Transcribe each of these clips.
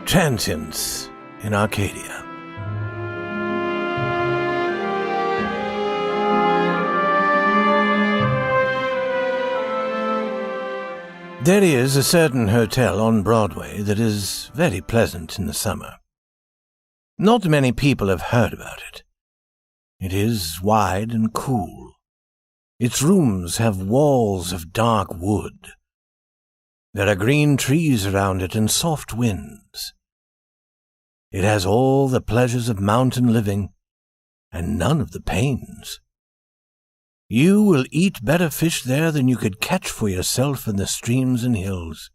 Transients in Arcadia. There is a certain hotel on Broadway that is very pleasant in the summer. Not many people have heard about it. It is wide and cool. Its rooms have walls of dark wood. There are green trees around it and soft winds. It has all the pleasures of mountain living and none of the pains. You will eat better fish there than you could catch for yourself in the streams and hills.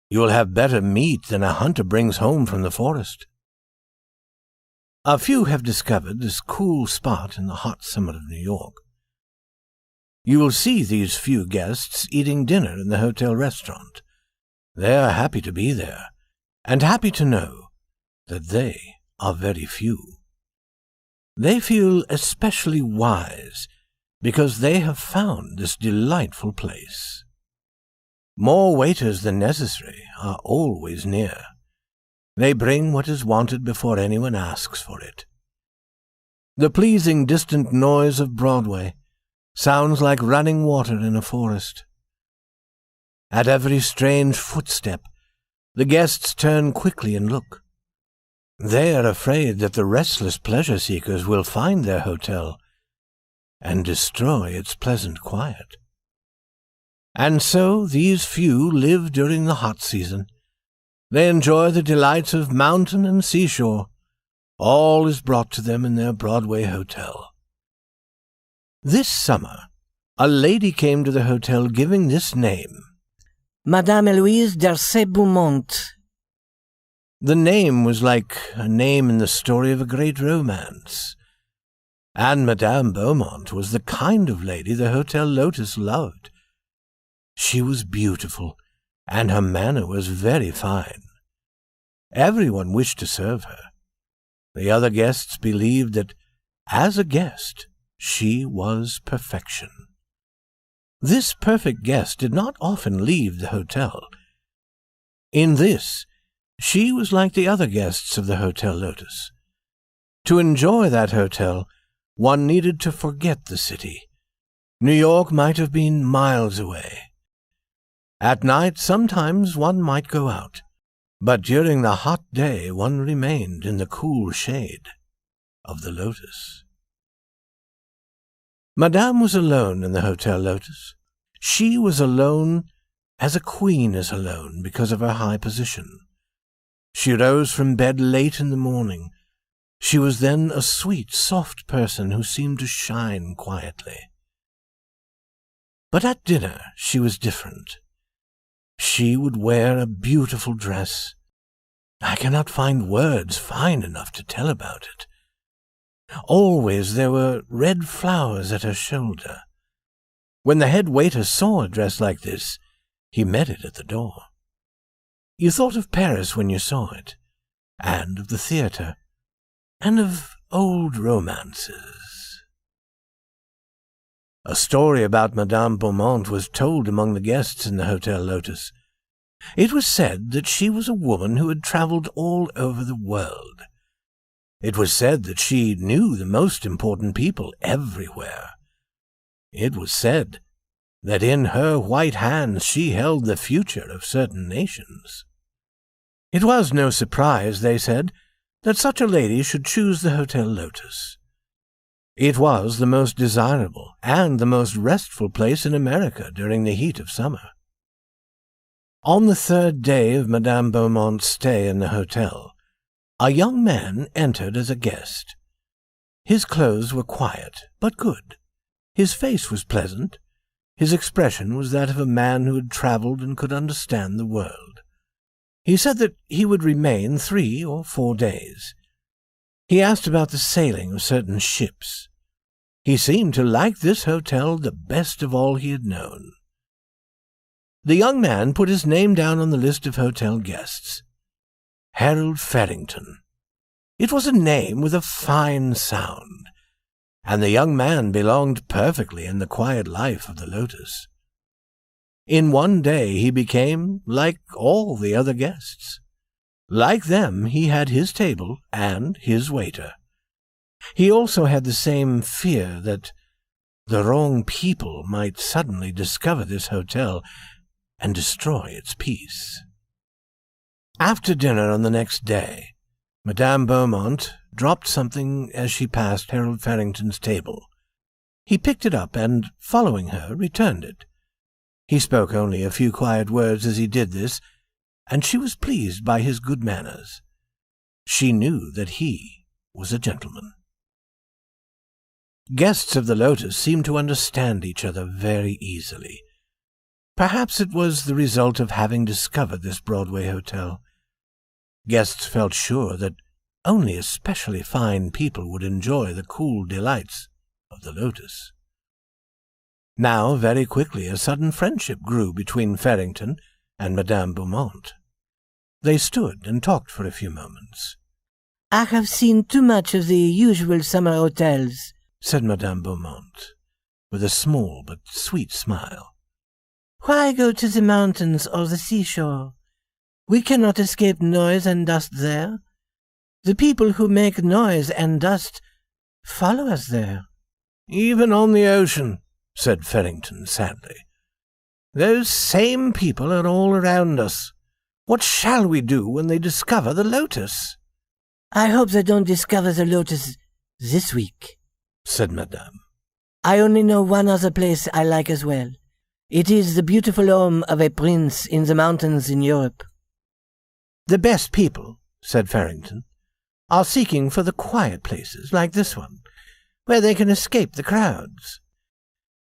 You will have better meat than a hunter brings home from the forest. A few have discovered this cool spot in the hot summer of New York. You will see these few guests eating dinner in the hotel restaurant. They are happy to be there, and happy to know that they are very few. They feel especially wise because they have found this delightful place. More waiters than necessary are always near. They bring what is wanted before anyone asks for it. The pleasing distant noise of Broadway sounds like running water in a forest. At every strange footstep, the guests turn quickly and look. They are afraid that the restless pleasure-seekers will find their hotel and destroy its pleasant quiet. And so these few live during the hot season. They enjoy the delights of mountain and seashore. All is brought to them in their Broadway hotel. This summer, a lady came to the hotel giving this name: Madame Eloise d'Arcey Beaumont. The name was like a name in the story of a great romance. And Madame Beaumont was the kind of lady the Hotel Lotus loved. She was beautiful, and her manner was very fine. Everyone wished to serve her. The other guests believed that, as a guest, she was perfection. This perfect guest did not often leave the hotel. In this, she was like the other guests of the Hotel Lotus. To enjoy that hotel, one needed to forget the city. New York might have been miles away. At night, sometimes one might go out, but during the hot day one remained in the cool shade of the Lotus. Madame was alone in the Hotel Lotus. She was alone as a queen is alone because of her high position. She rose from bed late in the morning. She was then a sweet, soft person who seemed to shine quietly. But at dinner she was different. She would wear a beautiful dress. I cannot find words fine enough to tell about it. Always there were red flowers at her shoulder. When the head waiter saw a dress like this, he met it at the door. You thought of Paris when you saw it, and of the theatre, and of old romances. A story about Madame Beaumont was told among the guests in the Hotel Lotus. It was said that she was a woman who had travelled all over the world. It was said that she knew the most important people everywhere. It was said that in her white hands she held the future of certain nations. It was no surprise, they said, that such a lady should choose the Hotel Lotus. It was the most desirable and the most restful place in America during the heat of summer. On the third day of Madame Beaumont's stay in the hotel, a young man entered as a guest. His clothes were quiet, but good. His face was pleasant. His expression was that of a man who had travelled and could understand the world. He said that he would remain 3 or 4 days. He asked about the sailing of certain ships. He seemed to like this hotel the best of all he had known. The young man put his name down on the list of hotel guests. Harold Farrington. It was a name with a fine sound, and the young man belonged perfectly in the quiet life of the Lotus. In one day he became like all the other guests. Like them, he had his table and his waiter. He also had the same fear that the wrong people might suddenly discover this hotel and destroy its peace. After dinner on the next day, Madame Beaumont dropped something as she passed Harold Farrington's table. He picked it up and, following her, returned it. He spoke only a few quiet words as he did this, and she was pleased by his good manners. She knew that he was a gentleman. Guests of the Lotus seemed to understand each other very easily. Perhaps it was the result of having discovered this Broadway hotel. Guests felt sure that only especially fine people would enjoy the cool delights of the Lotus. Now, very quickly, a sudden friendship grew between Farrington and Madame Beaumont. They stood and talked for a few moments. "I have seen too much of the usual summer hotels," said Madame Beaumont, with a small but sweet smile. "Why go to the mountains or the seashore? We cannot escape noise and dust there. The people who make noise and dust follow us there." "Even on the ocean," said Farrington sadly. "Those same people are all around us. What shall we do when they discover the Lotus?" "I hope they don't discover the Lotus this week," said Madame. "I only know one other place I like as well. It is the beautiful home of a prince in the mountains in Europe." "The best people," said Farrington, "are seeking for the quiet places like this one, where they can escape the crowds."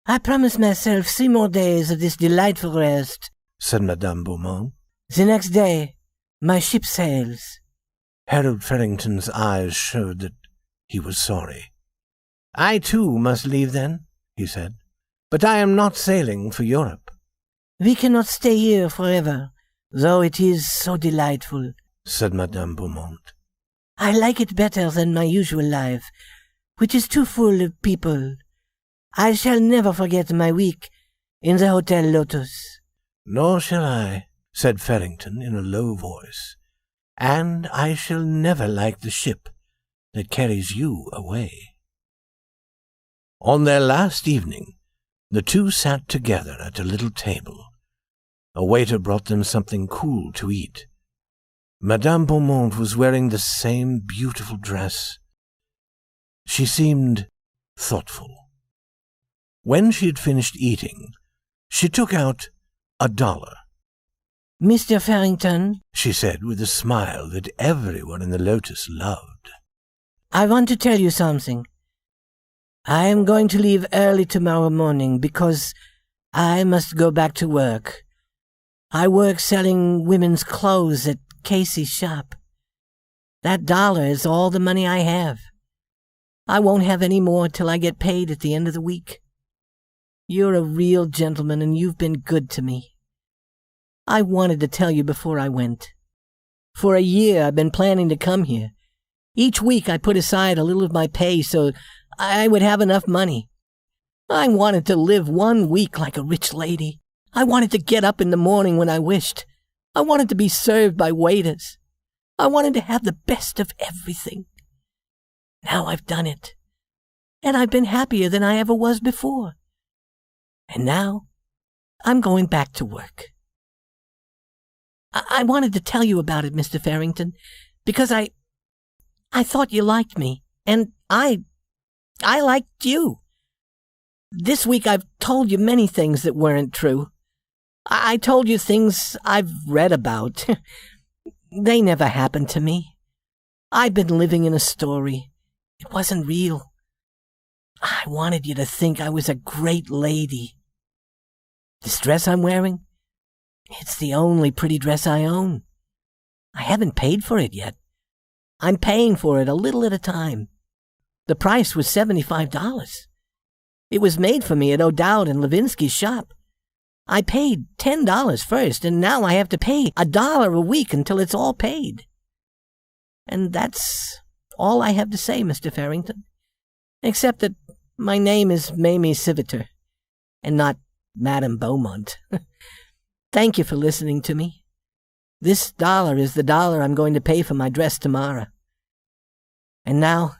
"I promise myself 3 more days of this delightful rest," said Madame Beaumont. "The next day, my ship sails." Harold Farrington's eyes showed that he was sorry. "I, too, must leave then," he said. "But I am not sailing for Europe." "We cannot stay here forever, though it is so delightful," said Madame Beaumont. "I like it better than my usual life, which is too full of people. I shall never forget my week in the Hotel Lotus." "Nor shall I," said Farrington in a low voice, "and I shall never like the ship that carries you away." On their last evening, the two sat together at a little table. A waiter brought them something cool to eat. Madame Beaumont was wearing the same beautiful dress. She seemed thoughtful. When she had finished eating, she took out $1. "Mr. Farrington," she said with a smile that everyone in the Lotus loved, "I want to tell you something. I am going to leave early tomorrow morning because I must go back to work. I work selling women's clothes at Casey's shop. That $1 is all the money I have. I won't have any more till I get paid at the end of the week. You're a real gentleman, and you've been good to me. I wanted to tell you before I went. For a year I've been planning to come here. Each week I put aside a little of my pay so I would have enough money. I wanted to live 1 week like a rich lady. I wanted to get up in the morning when I wished. I wanted to be served by waiters. I wanted to have the best of everything. Now I've done it, and I've been happier than I ever was before. And now I'm going back to work. I wanted to tell you about it, Mr. Farrington, because I thought you liked me, and I liked you. This week I've told you many things that weren't true. I told you things I've read about. They never happened to me. I've been living in a story. It wasn't real. I wanted you to think I was a great lady. This dress I'm wearing, it's the only pretty dress I own. I haven't paid for it yet. I'm paying for it a little at a time. The price was $75. It was made for me at O'Dowd and Levinsky's shop. I paid $10 first, and now I have to pay $1 a week until it's all paid. And that's all I have to say, Mr. Farrington. Except that my name is Mamie Civiter, and not Madame Beaumont. Thank you for listening to me. This $1 is the $1 I'm going to pay for my dress tomorrow. And now,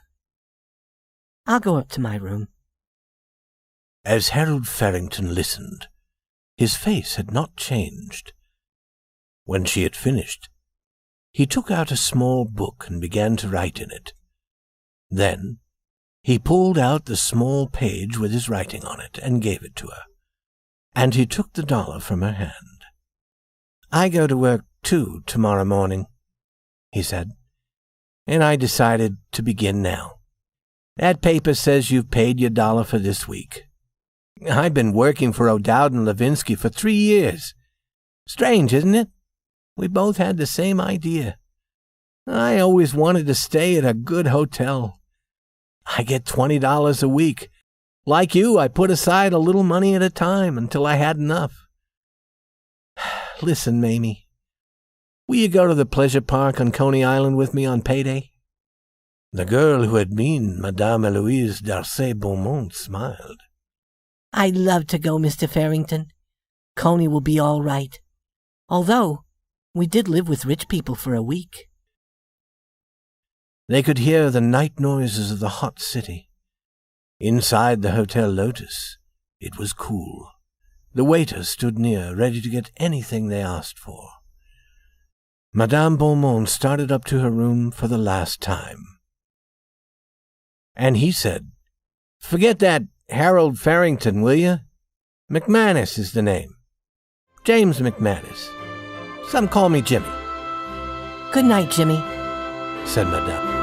I'll go up to my room. As Harold Farrington listened, his face had not changed. When she had finished, he took out a small book and began to write in it. Then he pulled out the small page with his writing on it and gave it to her, and he took the $1 from her hand. "I go to work, too, tomorrow morning," he said, "and I decided to begin now. That paper says you've paid your $1 for this week. I've been working for O'Dowd and Levinsky for 3 years. Strange, isn't it? We both had the same idea. I always wanted to stay at a good hotel. I get $20 a week. Like you, I put aside a little money at a time until I had enough. Listen, Mamie, will you go to the pleasure park on Coney Island with me on payday?" The girl who had been Madame Eloise Darcy Beaumont smiled. "I'd love to go, Mr. Farrington. Coney will be all right. Although, we did live with rich people for a week." They could hear the night noises of the hot city. Inside the Hotel Lotus, it was cool. The waiter stood near, ready to get anything they asked for. Madame Beaumont started up to her room for the last time. And he said, "Forget that Harold Farrington, will you? McManus is the name. James McManus. Some call me Jimmy." "Good night, Jimmy," said Madame.